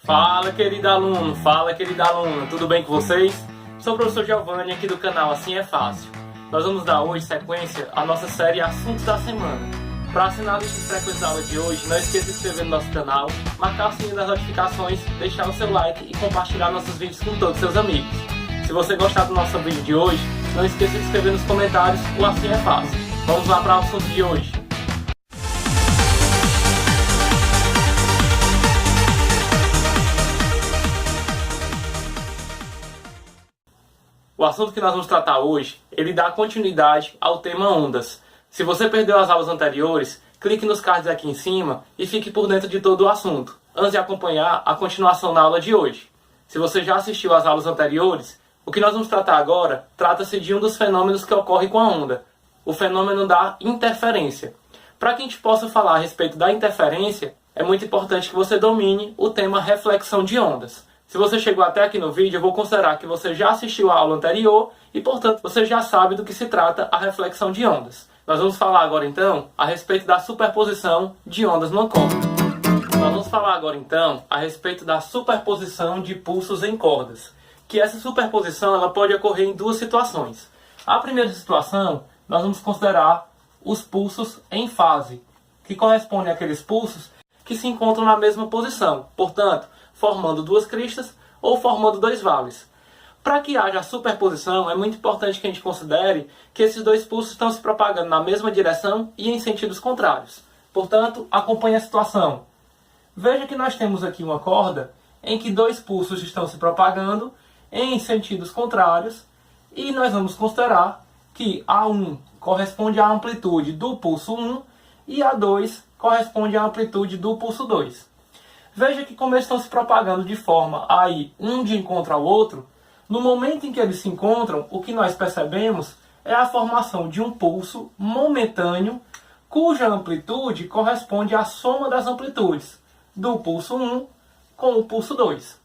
Fala, querido aluno, fala, querida aluna, tudo bem com vocês? Sou o professor Giovanni aqui do canal Assim é Fácil. Nós vamos dar hoje sequência à nossa série Assuntos da Semana. Para assinar a lista de frequência da aula de hoje, não esqueça de se inscrever no nosso canal, marcar o sininho das notificações, deixar o seu like e compartilhar nossos vídeos com todos os seus amigos. Se você gostar do nosso vídeo de hoje, não esqueça de escrever nos comentários o Assim é Fácil. Vamos lá para o assunto de hoje. O assunto que nós vamos tratar hoje, ele dá continuidade ao tema ondas. Se você perdeu as aulas anteriores, clique nos cards aqui em cima e fique por dentro de todo o assunto, antes de acompanhar a continuação na aula de hoje. Se você já assistiu às aulas anteriores, o que nós vamos tratar agora trata-se de um dos fenômenos que ocorre com a onda, o fenômeno da interferência. Para que a gente possa falar a respeito da interferência, é muito importante que você domine o tema reflexão de ondas. Se você chegou até aqui no vídeo, eu vou considerar que você já assistiu a aula anterior e, portanto, você já sabe do que se trata a reflexão de ondas. Nós vamos falar agora, então, a respeito da superposição de ondas numa corda. Nós vamos falar agora, então, a respeito da superposição de pulsos em cordas. Que essa superposição ela pode ocorrer em duas situações. A primeira situação, nós vamos considerar os pulsos em fase, que correspondem àqueles pulsos que se encontram na mesma posição. Portanto, formando duas cristas ou formando dois vales. Para que haja a superposição, é muito importante que a gente considere que esses dois pulsos estão se propagando na mesma direção e em sentidos contrários. Portanto, acompanhe a situação. Veja que nós temos aqui uma corda em que dois pulsos estão se propagando em sentidos contrários e nós vamos considerar que A1 corresponde à amplitude do pulso 1 e A2 corresponde à amplitude do pulso 2. Veja que como eles estão se propagando de forma a ir um de encontro ao outro, no momento em que eles se encontram, o que nós percebemos é a formação de um pulso momentâneo, cuja amplitude corresponde à soma das amplitudes do pulso 1 com o pulso 2.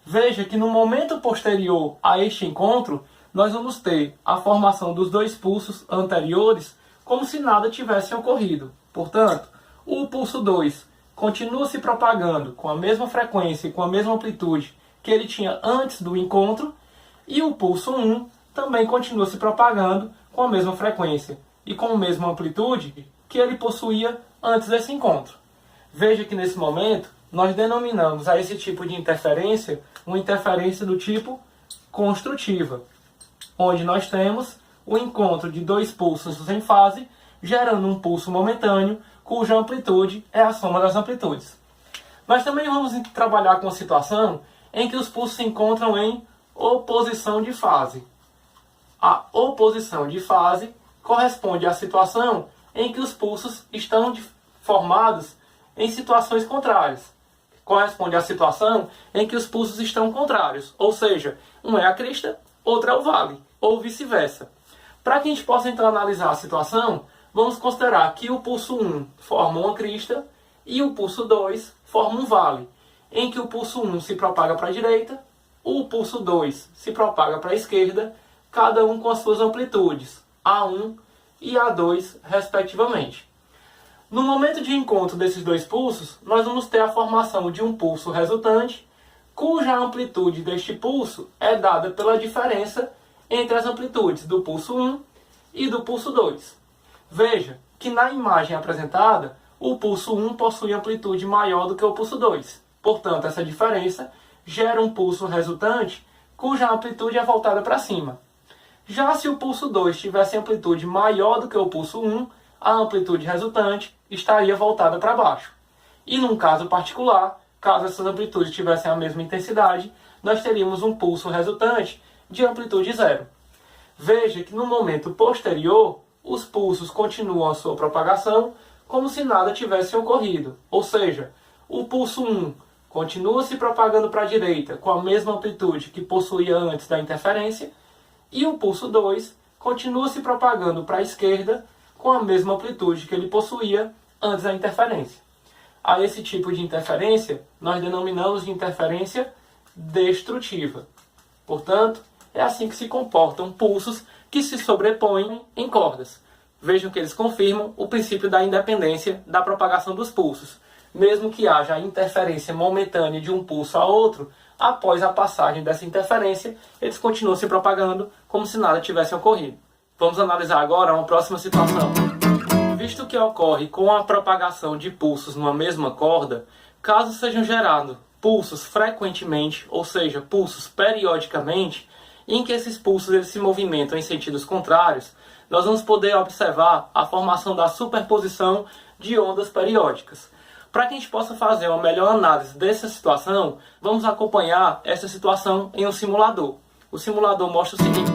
Veja que no momento posterior a este encontro, nós vamos ter a formação dos dois pulsos anteriores como se nada tivesse ocorrido. Portanto, o pulso 2 continua se propagando com a mesma frequência e com a mesma amplitude que ele tinha antes do encontro, e o pulso 1 também continua se propagando com a mesma frequência e com a mesma amplitude que ele possuía antes desse encontro. Veja que nesse momento nós denominamos a esse tipo de interferência uma interferência do tipo construtiva, onde nós temos o encontro de dois pulsos em fase, gerando um pulso momentâneo, cuja amplitude é a soma das amplitudes. Nós também vamos trabalhar com a situação em que os pulsos se encontram em oposição de fase. A oposição de fase corresponde à situação em que os pulsos estão formados em situações contrárias. Corresponde à situação em que os pulsos estão contrários, ou seja, um é a crista, outro é o vale, ou vice-versa. Para que a gente possa então analisar a situação, vamos considerar que o pulso 1 forma uma crista e o pulso 2 forma um vale, em que o pulso 1 se propaga para a direita, o pulso 2 se propaga para a esquerda, cada um com as suas amplitudes, A1 e A2, respectivamente. No momento de encontro desses dois pulsos, nós vamos ter a formação de um pulso resultante, cuja amplitude deste pulso é dada pela diferença entre as amplitudes do pulso 1 e do pulso 2. Veja que na imagem apresentada, o pulso 1 possui amplitude maior do que o pulso 2. Portanto, essa diferença gera um pulso resultante cuja amplitude é voltada para cima. Já se o pulso 2 tivesse amplitude maior do que o pulso 1, a amplitude resultante estaria voltada para baixo. E num caso particular, caso essas amplitudes tivessem a mesma intensidade, nós teríamos um pulso resultante de amplitude zero. Veja que no momento posterior, os pulsos continuam a sua propagação como se nada tivesse ocorrido. Ou seja, o pulso 1 continua se propagando para a direita com a mesma amplitude que possuía antes da interferência, e o pulso 2 continua se propagando para a esquerda com a mesma amplitude que ele possuía antes da interferência. A esse tipo de interferência, nós denominamos de interferência destrutiva. Portanto, é assim que se comportam pulsos que se sobrepõem em cordas. Vejam que eles confirmam o princípio da independência da propagação dos pulsos. mesmo que haja a interferência momentânea de um pulso a outro, após a passagem dessa interferência, eles continuam se propagando como se nada tivesse ocorrido. Vamos analisar agora uma próxima situação. Visto que ocorre com a propagação de pulsos numa mesma corda, caso sejam gerados pulsos frequentemente, ou seja, pulsos periodicamente, em que esses pulsos eles se movimentam em sentidos contrários, nós vamos poder observar a formação da superposição de ondas periódicas. Para que a gente possa fazer uma melhor análise dessa situação, vamos acompanhar essa situação em um simulador. O simulador mostra o seguinte.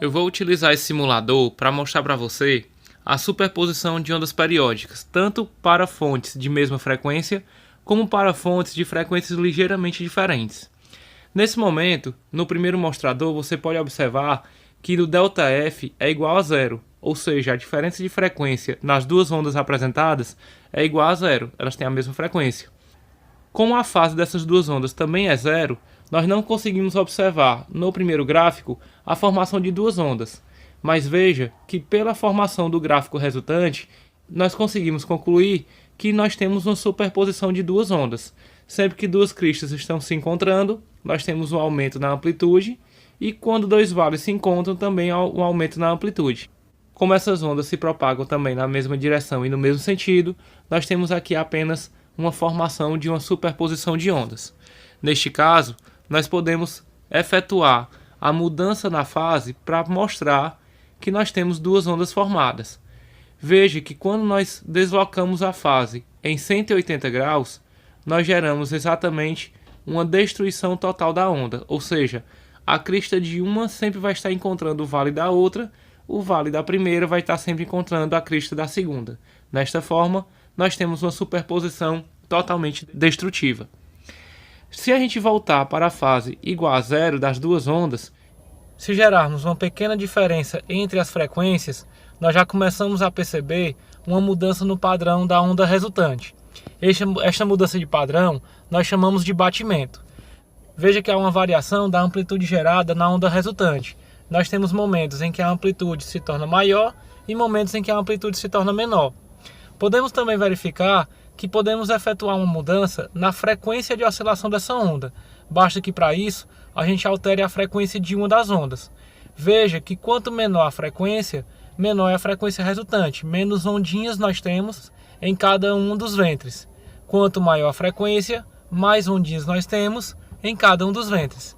Eu vou utilizar esse simulador para mostrar para você a superposição de ondas periódicas, tanto para fontes de mesma frequência, como para fontes de frequências ligeiramente diferentes. Nesse momento, no primeiro mostrador, você pode observar que o ΔF é igual a zero, ou seja, a diferença de frequência nas duas ondas apresentadas é igual a zero, elas têm a mesma frequência. Como a fase dessas duas ondas também é zero, nós não conseguimos observar no primeiro gráfico a formação de duas ondas, mas veja que pela formação do gráfico resultante, nós conseguimos concluir que nós temos uma superposição de duas ondas. Sempre que duas cristas estão se encontrando, nós temos um aumento na amplitude, e quando dois vales se encontram, também há um aumento na amplitude. Como essas ondas se propagam também na mesma direção e no mesmo sentido, nós temos aqui apenas uma formação de uma superposição de ondas. Neste caso, nós podemos efetuar a mudança na fase para mostrar que nós temos duas ondas formadas. Veja que quando nós deslocamos a fase em 180 graus, nós geramos exatamente uma destruição total da onda, ou seja, a crista de uma sempre vai estar encontrando o vale da outra, o vale da primeira vai estar sempre encontrando a crista da segunda. Desta forma, nós temos uma superposição totalmente destrutiva. Se a gente voltar para a fase igual a zero das duas ondas, se gerarmos uma pequena diferença entre as frequências, nós já começamos a perceber uma mudança no padrão da onda resultante. Esta mudança de padrão nós chamamos de batimento. Veja que há uma variação da amplitude gerada na onda resultante. Nós temos momentos em que a amplitude se torna maior e momentos em que a amplitude se torna menor. Podemos também verificar que podemos efetuar uma mudança na frequência de oscilação dessa onda. Basta que para isso a gente altere a frequência de uma das ondas. Veja que quanto menor a frequência, menor é a frequência resultante, menos ondinhas nós temos em cada um dos ventres. Quanto maior a frequência, mais ondinhas nós temos em cada um dos ventres.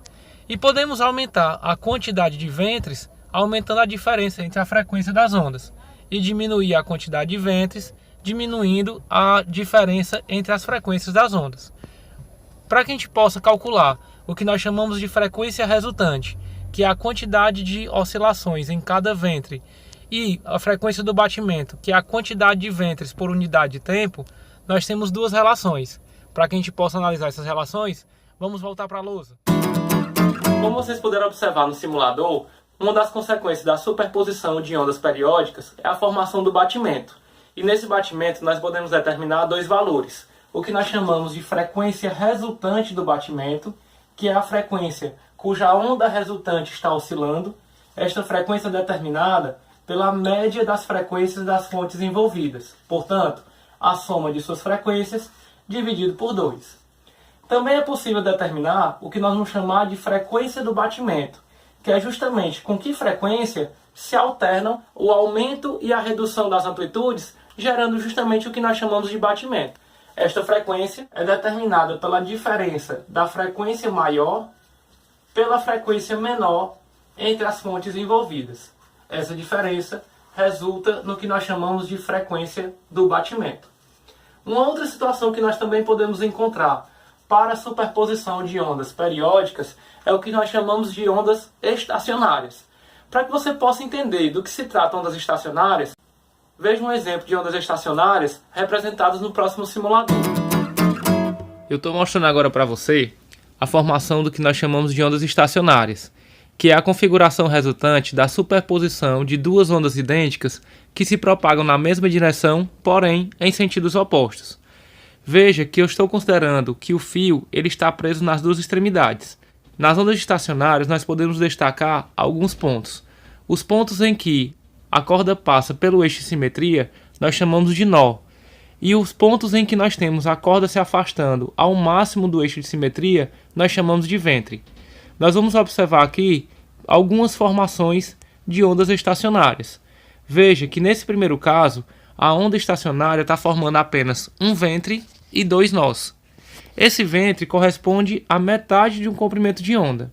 E podemos aumentar a quantidade de ventres aumentando a diferença entre a frequência das ondas e diminuir a quantidade de ventres diminuindo a diferença entre as frequências das ondas. Para que a gente possa calcular o que nós chamamos de frequência resultante, que é a quantidade de oscilações em cada ventre, e a frequência do batimento, que é a quantidade de ventres por unidade de tempo, nós temos duas relações. Para que a gente possa analisar essas relações, vamos voltar para a lousa. Como vocês puderam observar no simulador, uma das consequências da superposição de ondas periódicas é a formação do batimento. E nesse batimento nós podemos determinar dois valores. O que nós chamamos de frequência resultante do batimento, que é a frequência cuja onda resultante está oscilando. Esta frequência é determinada pela média das frequências das fontes envolvidas. Portanto, a soma de suas frequências dividido por 2. Também é possível determinar o que nós vamos chamar de frequência do batimento, que é justamente com que frequência se alternam o aumento e a redução das amplitudes, gerando justamente o que nós chamamos de batimento. Esta frequência é determinada pela diferença da frequência maior pela frequência menor entre as fontes envolvidas. Essa diferença resulta no que nós chamamos de frequência do batimento. Uma outra situação que nós também podemos encontrar para a superposição de ondas periódicas é o que nós chamamos de ondas estacionárias. Para que você possa entender do que se trata ondas estacionárias, veja um exemplo de ondas estacionárias representadas no próximo simulador. Eu estou mostrando agora para você a formação do que nós chamamos de ondas estacionárias, que é a configuração resultante da superposição de duas ondas idênticas que se propagam na mesma direção, porém em sentidos opostos. Veja que eu estou considerando que o fio ele está preso nas duas extremidades. Nas ondas estacionárias nós podemos destacar alguns pontos. Os pontos em que a corda passa pelo eixo de simetria nós chamamos de nó. E os pontos em que nós temos a corda se afastando ao máximo do eixo de simetria, nós chamamos de ventre. Nós vamos observar aqui algumas formações de ondas estacionárias. Veja que nesse primeiro caso, a onda estacionária está formando apenas um ventre e dois nós. Esse ventre corresponde à metade de um comprimento de onda.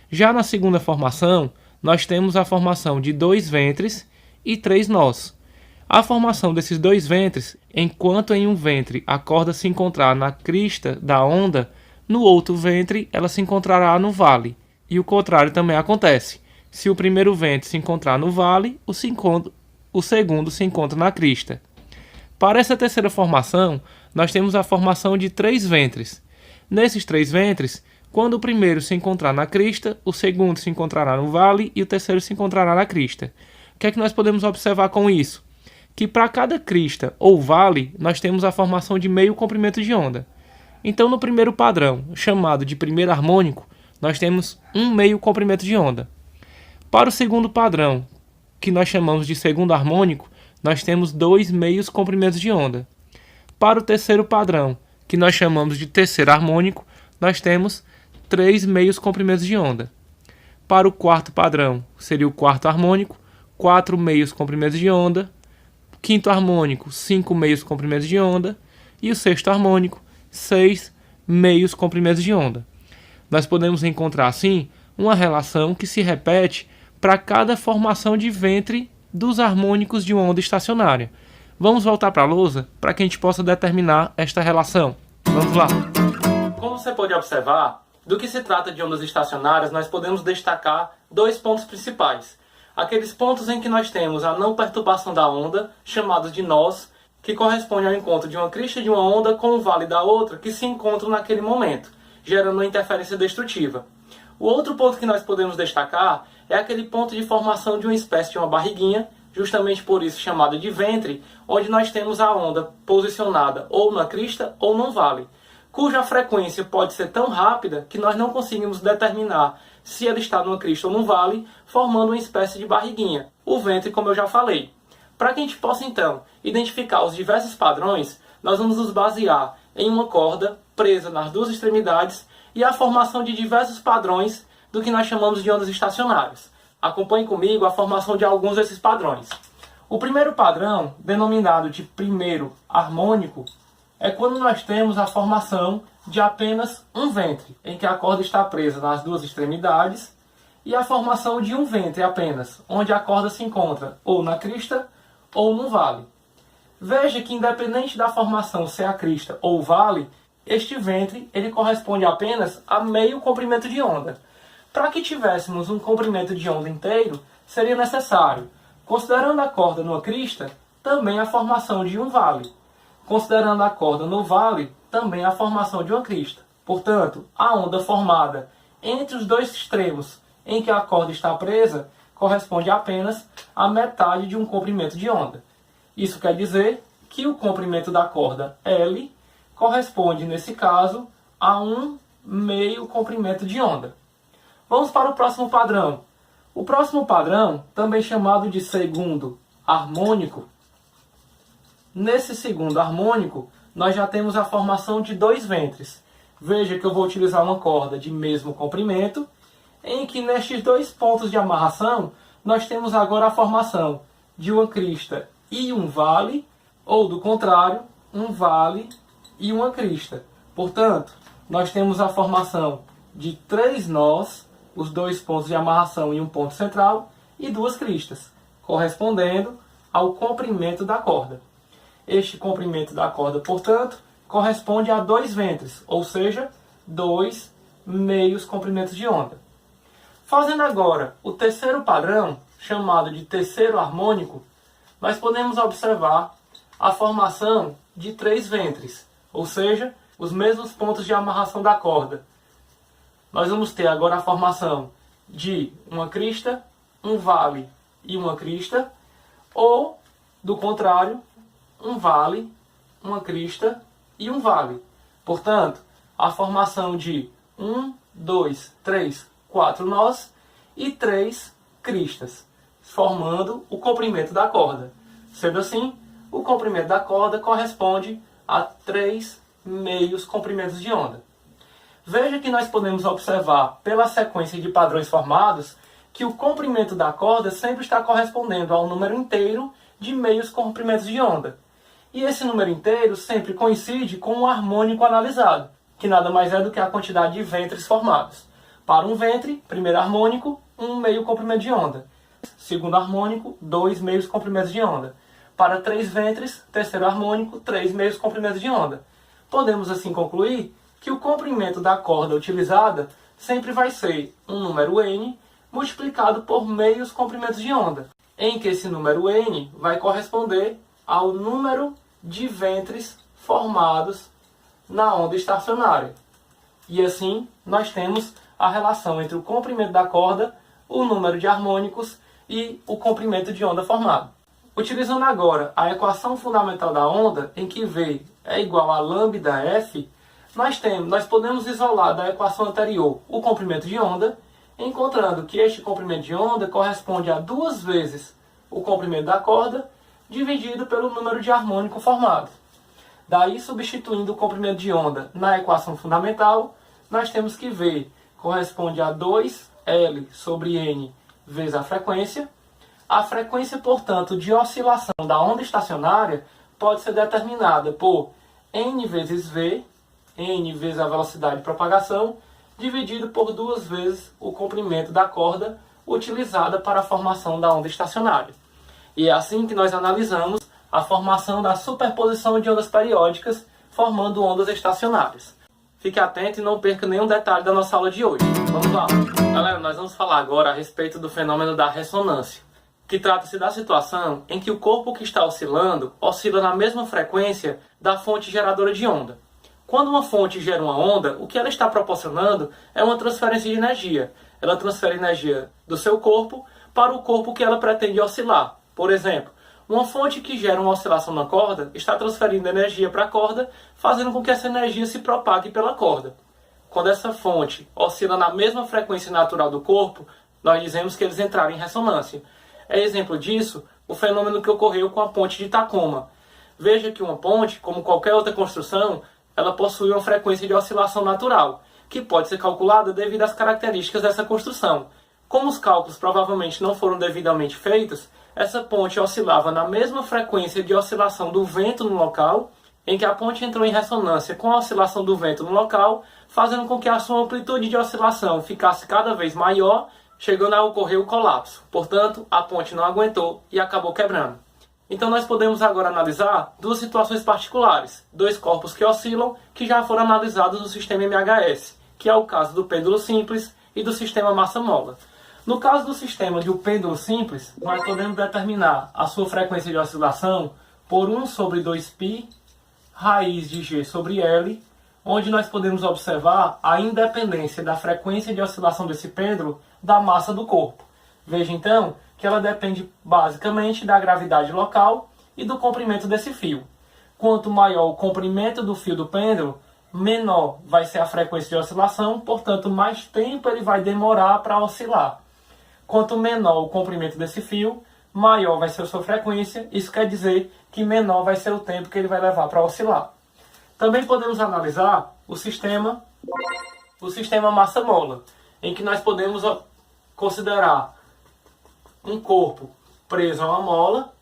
Já na segunda formação, nós temos a formação de dois ventres e três nós. A formação desses dois ventres, enquanto em um ventre a corda se encontrar na crista da onda, no outro ventre ela se encontrará no vale. E o contrário também acontece. Se o primeiro ventre se encontrar no vale, o segundo se encontra na crista. Para essa terceira formação, nós temos a formação de três ventres. Nesses três ventres, quando o primeiro se encontrar na crista, o segundo se encontrará no vale e o terceiro se encontrará na crista. O que é que nós podemos observar com isso? Que para cada crista ou vale, nós temos a formação de meio comprimento de onda. Então, no primeiro padrão, chamado de primeiro harmônico, nós temos um meio comprimento de onda. Para o segundo padrão, que nós chamamos de segundo harmônico, nós temos dois meios comprimentos de onda. Para o terceiro padrão, que nós chamamos de terceiro harmônico, nós temos três meios comprimentos de onda. Para o quarto padrão, seria o quarto harmônico, quatro meios comprimentos de onda. Quinto harmônico, 5 meios comprimentos de onda. E o sexto harmônico, 6 meios comprimentos de onda. Nós podemos encontrar, assim, uma relação que se repete para cada formação de ventre dos harmônicos de uma onda estacionária. Vamos voltar para a lousa para que a gente possa determinar esta relação. Vamos lá. Como você pode observar, do que se trata de ondas estacionárias, nós podemos destacar dois pontos principais. Aqueles pontos em que nós temos a não perturbação da onda, chamados de nós, que corresponde ao encontro de uma crista de uma onda com o vale da outra, que se encontram naquele momento, gerando uma interferência destrutiva. O outro ponto que nós podemos destacar é aquele ponto de formação de uma espécie de uma barriguinha, justamente por isso chamada de ventre, onde nós temos a onda posicionada ou na crista ou no vale, cuja frequência pode ser tão rápida que nós não conseguimos determinar se ela está numa crista ou num vale, formando uma espécie de barriguinha, o ventre, como eu já falei. Para que a gente possa, então, identificar os diversos padrões, nós vamos nos basear em uma corda presa nas duas extremidades e a formação de diversos padrões do que nós chamamos de ondas estacionárias. Acompanhe comigo a formação de alguns desses padrões. O primeiro padrão, denominado de primeiro harmônico, é quando nós temos a formação de apenas um ventre, em que a corda está presa nas duas extremidades, e a formação de um ventre apenas, onde a corda se encontra ou na crista ou no vale. Veja que, independente da formação ser a crista ou o vale, este ventre ele corresponde apenas a meio comprimento de onda. Para que tivéssemos um comprimento de onda inteiro, seria necessário, considerando a corda numa crista, também a formação de um vale. Considerando a corda no vale, também a formação de uma crista. Portanto, a onda formada entre os dois extremos em que a corda está presa corresponde apenas à metade de um comprimento de onda. Isso quer dizer que o comprimento da corda L corresponde, nesse caso, a um meio comprimento de onda. Vamos para o próximo padrão. O próximo padrão, também chamado de segundo harmônico, nesse segundo harmônico, nós já temos a formação de dois ventres. Veja que eu vou utilizar uma corda de mesmo comprimento, em que nestes dois pontos de amarração, nós temos agora a formação de uma crista e um vale, ou do contrário, um vale e uma crista. Portanto, nós temos a formação de três nós, os dois pontos de amarração e um ponto central, e duas cristas, correspondendo ao comprimento da corda. Este comprimento da corda, portanto, corresponde a dois ventres, ou seja, dois meios comprimentos de onda. Fazendo agora o terceiro padrão, chamado de terceiro harmônico, nós podemos observar a formação de três ventres, ou seja, os mesmos pontos de amarração da corda. Nós vamos ter agora a formação de uma crista, um vale e uma crista, ou, do contrário, um vale, uma crista e um vale. Portanto, a formação de 1, 2, 3, 4 nós e 3 cristas, formando o comprimento da corda. Sendo assim, o comprimento da corda corresponde a 3 meios comprimentos de onda. Veja que nós podemos observar pela sequência de padrões formados que o comprimento da corda sempre está correspondendo ao número inteiro de meios comprimentos de onda. E esse número inteiro sempre coincide com o harmônico analisado, que nada mais é do que a quantidade de ventres formados. Para um ventre, primeiro harmônico, 1 meio comprimento de onda. Segundo harmônico, 2 meios comprimentos de onda. Para 3 ventres, terceiro harmônico, 3 meios comprimentos de onda. Podemos assim concluir que o comprimento da corda utilizada sempre vai ser um número n multiplicado por meios comprimentos de onda, em que esse número n vai corresponder ao número de ventres formados na onda estacionária. E assim nós temos a relação entre o comprimento da corda, o número de harmônicos e o comprimento de onda formado. Utilizando agora a equação fundamental da onda, em que V é igual a lambda F, nós podemos isolar da equação anterior o comprimento de onda, encontrando que este comprimento de onda corresponde a 2 vezes o comprimento da corda, dividido pelo número de harmônico formado. Daí, substituindo o comprimento de onda na equação fundamental, nós temos que V corresponde a 2L sobre N vezes a frequência. A frequência, portanto, de oscilação da onda estacionária pode ser determinada por N vezes V, N vezes a velocidade de propagação, dividido por 2 vezes o comprimento da corda utilizada para a formação da onda estacionária. E é assim que nós analisamos a formação da superposição de ondas periódicas, formando ondas estacionárias. Fique atento e não perca nenhum detalhe da nossa aula de hoje. Vamos lá! Galera, nós vamos falar agora a respeito do fenômeno da ressonância, que trata-se da situação em que o corpo que está oscilando oscila na mesma frequência da fonte geradora de onda. Quando uma fonte gera uma onda, o que ela está proporcionando é uma transferência de energia. Ela transfere energia do seu corpo para o corpo que ela pretende oscilar. Por exemplo, uma fonte que gera uma oscilação na corda está transferindo energia para a corda, fazendo com que essa energia se propague pela corda. Quando essa fonte oscila na mesma frequência natural do corpo, nós dizemos que eles entraram em ressonância. É exemplo disso o fenômeno que ocorreu com a ponte de Tacoma. Veja que uma ponte, como qualquer outra construção, ela possui uma frequência de oscilação natural, que pode ser calculada devido às características dessa construção. Como os cálculos provavelmente não foram devidamente feitos, essa ponte oscilava na mesma frequência de oscilação do vento no local, em que a ponte entrou em ressonância com a oscilação do vento no local, fazendo com que a sua amplitude de oscilação ficasse cada vez maior, chegando a ocorrer o colapso. Portanto, a ponte não aguentou e acabou quebrando. Então nós podemos agora analisar 2 situações particulares, 2 corpos que oscilam, que já foram analisados no sistema MHS, que é o caso do pêndulo simples e do sistema massa-mola. No caso do sistema de um pêndulo simples, nós podemos determinar a sua frequência de oscilação por 1 sobre 2π raiz de G sobre L, onde nós podemos observar a independência da frequência de oscilação desse pêndulo da massa do corpo. Veja então que ela depende basicamente da gravidade local e do comprimento desse fio. Quanto maior o comprimento do fio do pêndulo, menor vai ser a frequência de oscilação, portanto mais tempo ele vai demorar para oscilar. Quanto menor o comprimento desse fio, maior vai ser a sua frequência, isso quer dizer que menor vai ser o tempo que ele vai levar para oscilar. Também podemos analisar o sistema massa-mola, em que nós podemos considerar um corpo preso a uma mola,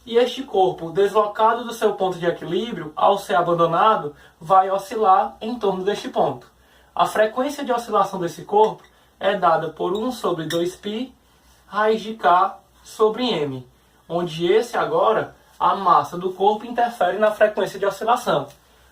e este corpo, deslocado do seu ponto de equilíbrio, ao ser abandonado, vai oscilar em torno deste ponto. A frequência de oscilação desse corpo é dada por 1 sobre 2π raiz de K sobre M, onde esse agora, a massa do corpo, interfere na frequência de oscilação.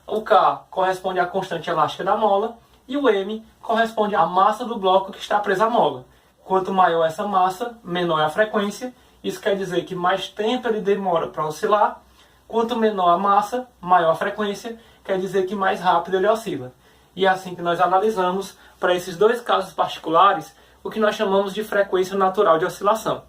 O K corresponde à constante elástica da mola e o M corresponde à massa do bloco que está preso à mola. Quanto maior essa massa, menor é a frequência. Isso quer dizer que mais tempo ele demora para oscilar. Quanto menor a massa, maior a frequência, quer dizer que mais rápido ele oscila. E é assim que nós analisamos, para esses 2 casos particulares, o que nós chamamos de frequência natural de oscilação.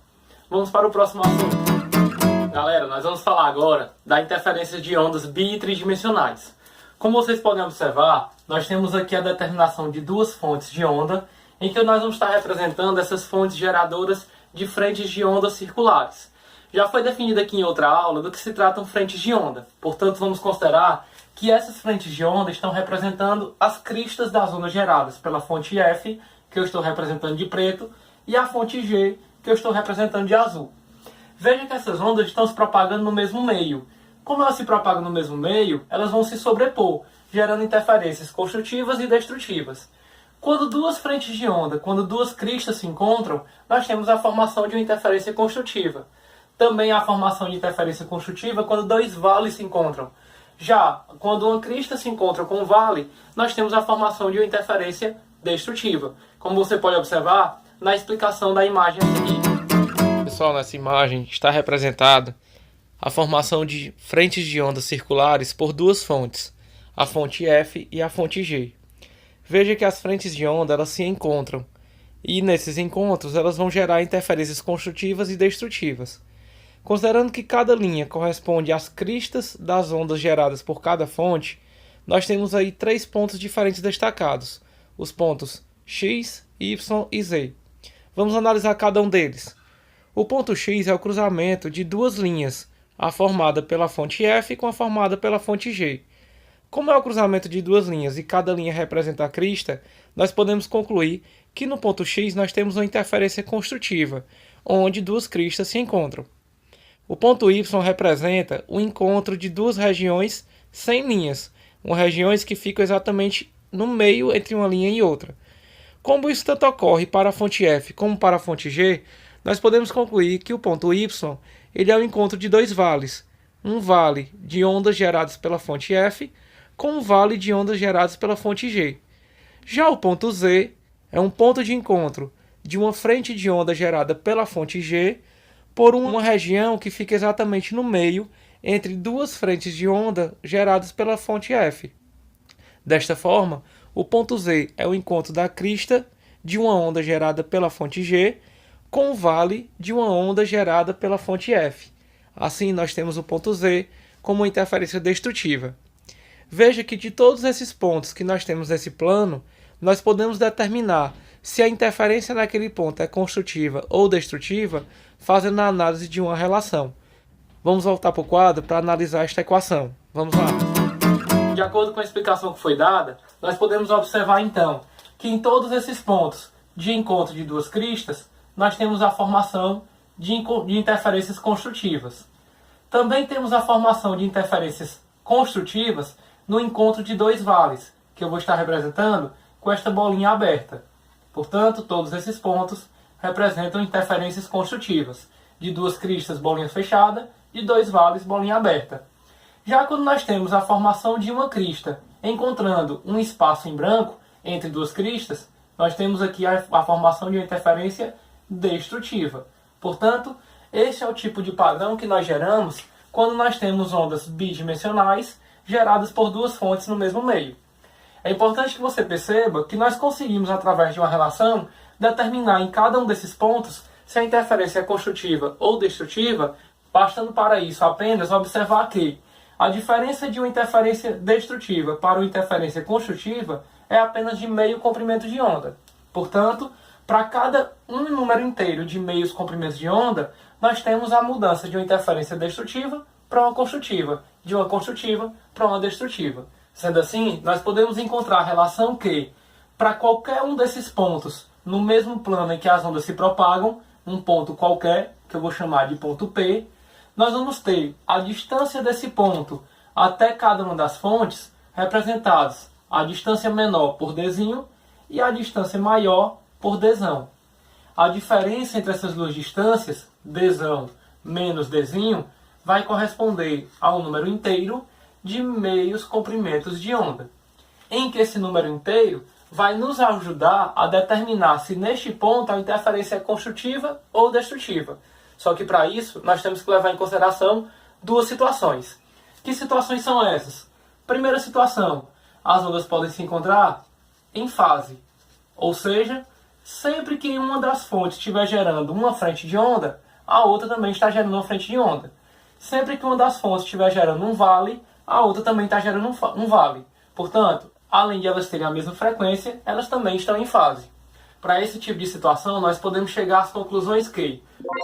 Vamos para o próximo assunto. Galera, nós vamos falar agora da interferência de ondas bi e tridimensionais. Como vocês podem observar, nós temos aqui a determinação de 2 fontes de onda, em que nós vamos estar representando essas fontes geradoras de frentes de ondas circulares. Já foi definido aqui em outra aula do que se tratam frentes de onda. Portanto, vamos considerar que essas frentes de onda estão representando as cristas das ondas geradas pela fonte F, que eu estou representando de preto, e a fonte G, que eu estou representando de azul. Veja que essas ondas estão se propagando no mesmo meio. Como elas se propagam no mesmo meio, elas vão se sobrepor, gerando interferências construtivas e destrutivas. Quando duas frentes de onda, quando duas cristas se encontram, nós temos a formação de uma interferência construtiva. Também há a formação de interferência construtiva quando dois vales se encontram. Já quando uma crista se encontra com um vale, nós temos a formação de uma interferência destrutiva, como você pode observar na explicação da imagem a seguir. Pessoal, nessa imagem está representada a formação de frentes de ondas circulares por duas fontes, a fonte F e a fonte G. Veja que as frentes de onda elas se encontram, e nesses encontros elas vão gerar interferências construtivas e destrutivas. Considerando que cada linha corresponde às cristas das ondas geradas por cada fonte, nós temos aí três pontos diferentes destacados, os pontos X, Y e Z. Vamos analisar cada um deles. O ponto X é o cruzamento de duas linhas, a formada pela fonte F com a formada pela fonte G. Como é o cruzamento de duas linhas e cada linha representa a crista, nós podemos concluir que no ponto X nós temos uma interferência construtiva, onde duas cristas se encontram. O ponto Y representa o encontro de duas regiões sem linhas, regiões que ficam exatamente no meio entre uma linha e outra. Como isso tanto ocorre para a fonte F como para a fonte G, nós podemos concluir que o ponto Y ele é o encontro de dois vales, um vale de ondas geradas pela fonte F com um vale de ondas geradas pela fonte G. Já o ponto Z é um ponto de encontro de uma frente de onda gerada pela fonte G por uma região que fica exatamente no meio entre duas frentes de onda geradas pela fonte F. Desta forma, o ponto Z é o encontro da crista de uma onda gerada pela fonte G com o vale de uma onda gerada pela fonte F. Assim, nós temos o ponto Z como uma interferência destrutiva. Veja que de todos esses pontos que nós temos nesse plano, nós podemos determinar se a interferência naquele ponto é construtiva ou destrutiva, fazendo a análise de uma relação. Vamos voltar para o quadro para analisar esta equação. Vamos lá. De acordo com a explicação que foi dada, nós podemos observar então que em todos esses pontos de encontro de duas cristas, nós temos a formação de interferências construtivas. Também temos a formação de interferências construtivas no encontro de dois vales, que eu vou estar representando com esta bolinha aberta. Portanto, todos esses pontos representam interferências construtivas, de duas cristas, bolinha fechada, de dois vales, bolinha aberta. Já quando nós temos a formação de uma crista encontrando um espaço em branco entre duas cristas, nós temos aqui a formação de uma interferência destrutiva. Portanto, esse é o tipo de padrão que nós geramos quando nós temos ondas bidimensionais geradas por duas fontes no mesmo meio. É importante que você perceba que nós conseguimos, através de uma relação, determinar em cada um desses pontos se a interferência é construtiva ou destrutiva, bastando para isso apenas observar que a diferença de uma interferência destrutiva para uma interferência construtiva é apenas de meio comprimento de onda. Portanto, para cada um número inteiro de meios comprimentos de onda, nós temos a mudança de uma interferência destrutiva para uma construtiva, de uma construtiva para uma destrutiva. Sendo assim, nós podemos encontrar a relação que, para qualquer um desses pontos, no mesmo plano em que as ondas se propagam, um ponto qualquer, que eu vou chamar de ponto P, nós vamos ter a distância desse ponto até cada uma das fontes representados a distância menor por Dzinho e a distância maior por Dzão. A diferença entre essas duas distâncias, Dzão menos Dzinho, vai corresponder ao número inteiro de meios comprimentos de onda, em que esse número inteiro vai nos ajudar a determinar se neste ponto a interferência é construtiva ou destrutiva. Só que para isso nós temos que levar em consideração duas situações. Que situações são essas? Primeira situação, as ondas podem se encontrar em fase, ou seja, sempre que uma das fontes estiver gerando uma frente de onda, a outra também está gerando uma frente de onda. Sempre que uma das fontes estiver gerando um vale, a outra também está gerando um vale. Portanto, além de elas terem a mesma frequência, elas também estão em fase. Para esse tipo de situação, nós podemos chegar às conclusões que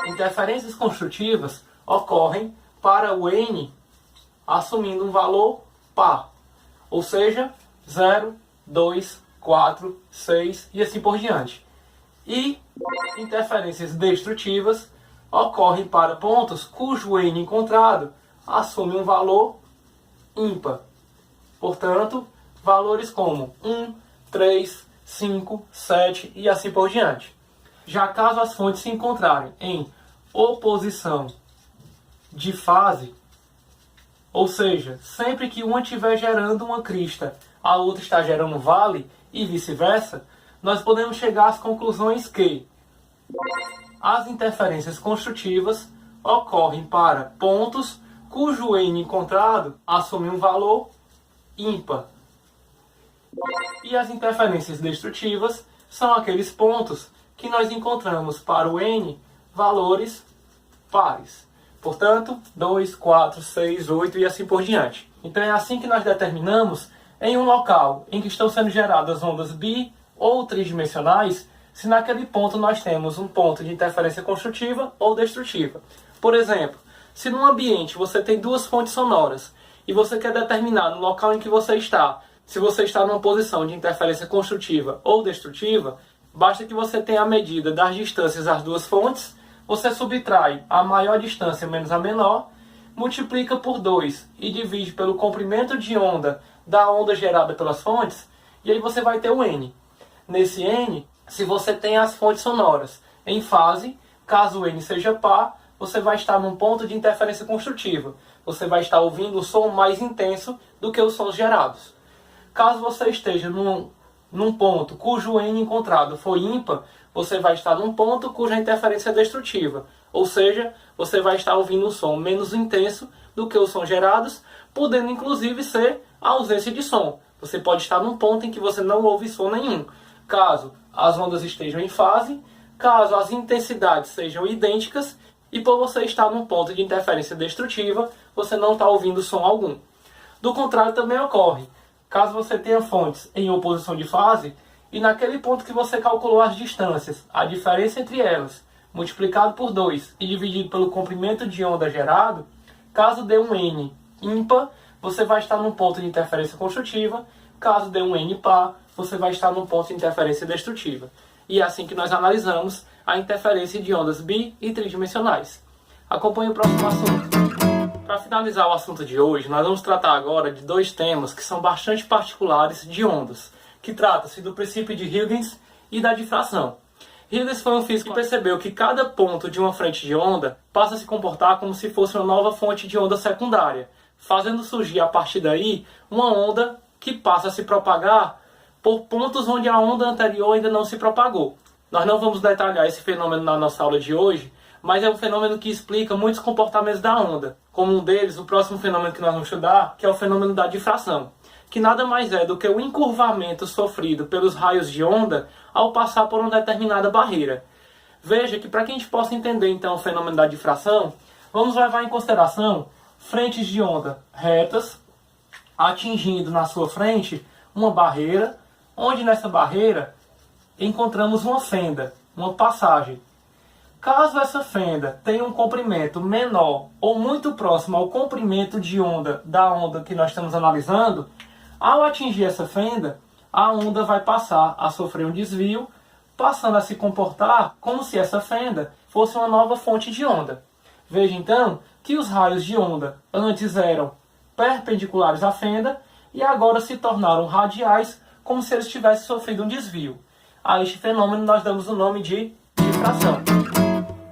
interferências construtivas ocorrem para o n assumindo um valor par, ou seja, 0, 2, 4, 6 e assim por diante. E interferências destrutivas ocorrem para pontos cujo n encontrado assume um valor ímpar. Portanto, valores como 1, 3, 5, 7 e assim por diante. Já caso as fontes se encontrarem em oposição de fase, ou seja, sempre que uma estiver gerando uma crista, a outra está gerando um vale e vice-versa, nós podemos chegar às conclusões que as interferências construtivas ocorrem para pontos cujo n encontrado assume um valor ímpar. E as interferências destrutivas são aqueles pontos que nós encontramos para o n valores pares. Portanto, 2, 4, 6, 8 e assim por diante. Então é assim que nós determinamos em um local em que estão sendo geradas ondas bi ou tridimensionais, se naquele ponto nós temos um ponto de interferência construtiva ou destrutiva. Por exemplo, se num ambiente você tem duas fontes sonoras e você quer determinar no local em que você está, se você está numa posição de interferência construtiva ou destrutiva, basta que você tenha a medida das distâncias das duas fontes, você subtrai a maior distância menos a menor, multiplica por 2 e divide pelo comprimento de onda da onda gerada pelas fontes, e aí você vai ter o n. Nesse n, se você tem as fontes sonoras em fase, caso o n seja par, você vai estar num ponto de interferência construtiva. Você vai estar ouvindo o som mais intenso do que os sons gerados. Caso você esteja num ponto cujo n encontrado for ímpar, você vai estar num ponto cuja interferência é destrutiva. Ou seja, você vai estar ouvindo um som menos intenso do que os sons gerados, podendo inclusive ser a ausência de som. Você pode estar num ponto em que você não ouve som nenhum. Caso as ondas estejam em fase, caso as intensidades sejam idênticas, e por você estar num ponto de interferência destrutiva, você não está ouvindo som algum. Do contrário também ocorre. Caso você tenha fontes em oposição de fase, e naquele ponto que você calculou as distâncias, a diferença entre elas, multiplicado por 2 e dividido pelo comprimento de onda gerado, caso dê um n ímpar, você vai estar num ponto de interferência construtiva, caso dê um n par, você vai estar num ponto de interferência destrutiva. E é assim que nós analisamos a interferência de ondas bi e tridimensionais. Acompanhe o próximo assunto. Para finalizar o assunto de hoje, nós vamos tratar agora de dois temas que são bastante particulares de ondas, que trata-se do princípio de Huygens e da difração. Huygens foi um físico que percebeu que cada ponto de uma frente de onda passa a se comportar como se fosse uma nova fonte de onda secundária, fazendo surgir a partir daí uma onda que passa a se propagar por pontos onde a onda anterior ainda não se propagou. Nós não vamos detalhar esse fenômeno na nossa aula de hoje, mas é um fenômeno que explica muitos comportamentos da onda. Como um deles, o próximo fenômeno que nós vamos estudar, que é o fenômeno da difração, que nada mais é do que o encurvamento sofrido pelos raios de onda ao passar por uma determinada barreira. Veja que para que a gente possa entender então o fenômeno da difração, vamos levar em consideração frentes de onda retas, atingindo na sua frente uma barreira, onde nessa barreira encontramos uma fenda, uma passagem. Caso essa fenda tenha um comprimento menor ou muito próximo ao comprimento de onda da onda que nós estamos analisando, ao atingir essa fenda, a onda vai passar a sofrer um desvio, passando a se comportar como se essa fenda fosse uma nova fonte de onda. Veja então que os raios de onda antes eram perpendiculares à fenda e agora se tornaram radiais, como se eles tivessem sofrido um desvio. A este fenômeno nós damos o nome de difração.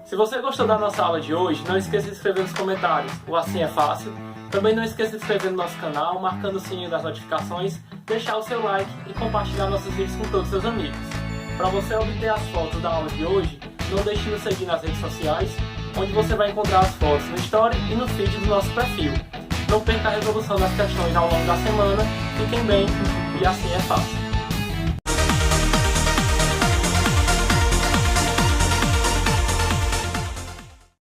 Se você gostou da nossa aula de hoje, não esqueça de escrever nos comentários, o Assim é Fácil. Também não esqueça de se inscrever no nosso canal, marcando o sininho das notificações, deixar o seu like e compartilhar nossos vídeos com todos os seus amigos. Para você obter as fotos da aula de hoje, não deixe de nos seguir nas redes sociais, onde você vai encontrar as fotos no Story e no feed do nosso perfil. Não perca a resolução das questões ao longo da semana. Fiquem bem e assim é fácil.